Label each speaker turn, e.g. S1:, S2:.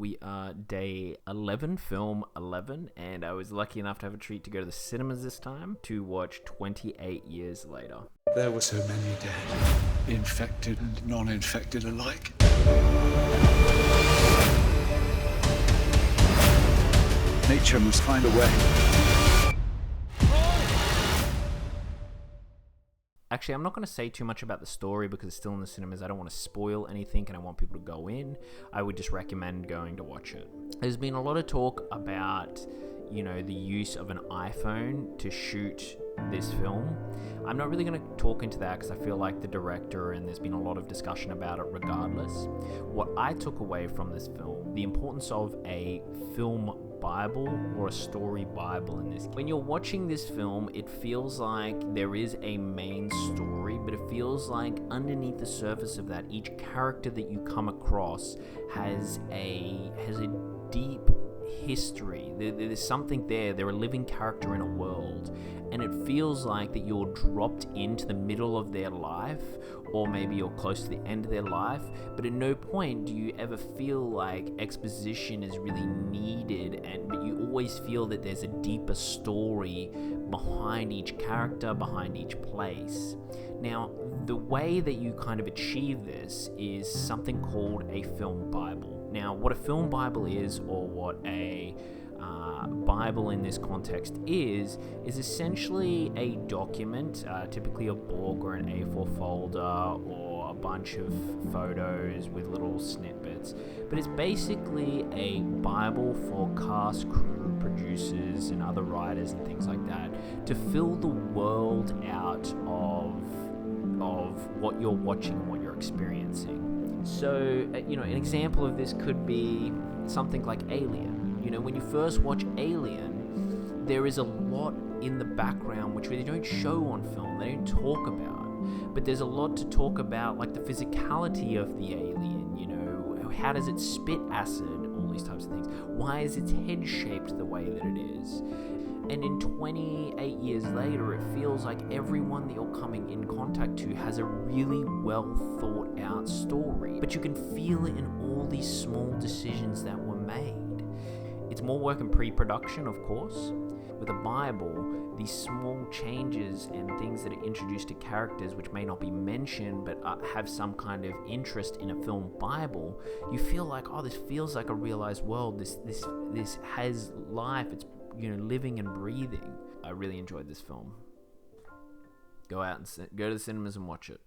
S1: We are day 11, film 11, and I was lucky enough to have a treat to go to the cinemas this time to watch 28 Years Later.
S2: There were so many dead, infected and non-infected alike. Nature must find a way.
S1: Actually, I'm not going to say too much about the story because it's still in the cinemas. I don't want to spoil anything and I want people to go in. I would just recommend going to watch it. There's been a lot of talk about, the use of an iPhone to shoot this film. I'm not really going to talk into that because I feel like the director and there's been a lot of discussion about it regardless. What I took away from this film, the importance of a film Bible or a story Bible in this. When you're watching this film, it feels like there is a main story, but it feels like underneath the surface of that, each character that you come across has a deep history. There's something there. They're a living character in a world, and it feels like that you're dropped into the middle of their life, or maybe you're close to the end of their life, but at no point do you ever feel like exposition is really needed, but you always feel that there's a deeper story behind each character, behind each place. Now, the way that you kind of achieve this is something called a film Bible. Now, what a film Bible is, or what a Bible in this context is essentially a document, typically a book or an A4 folder or a bunch of photos with little snippets. But it's basically a Bible for cast, crew, producers, and other writers and things like that to fill the world out of what you're watching and what you're experiencing. So, an example of this could be something like Alien. When you first watch Alien, there is a lot in the background which they don't show on film, they don't talk about. But there's a lot to talk about, like the physicality of the alien, how does it spit acid, all these types of things. Why is its head shaped the way that it is? And in 28 years later, it feels like everyone that you're coming in contact to has a really well thought out story. But you can feel it in all these small decisions that were made. It's more work in pre-production, of course. With a Bible, these small changes and things that are introduced to characters which may not be mentioned but have some kind of interest in a film Bible, you feel like, this feels like a realized world. This has life. It's living and breathing. I really enjoyed this film. Go out and go to the cinemas and watch it.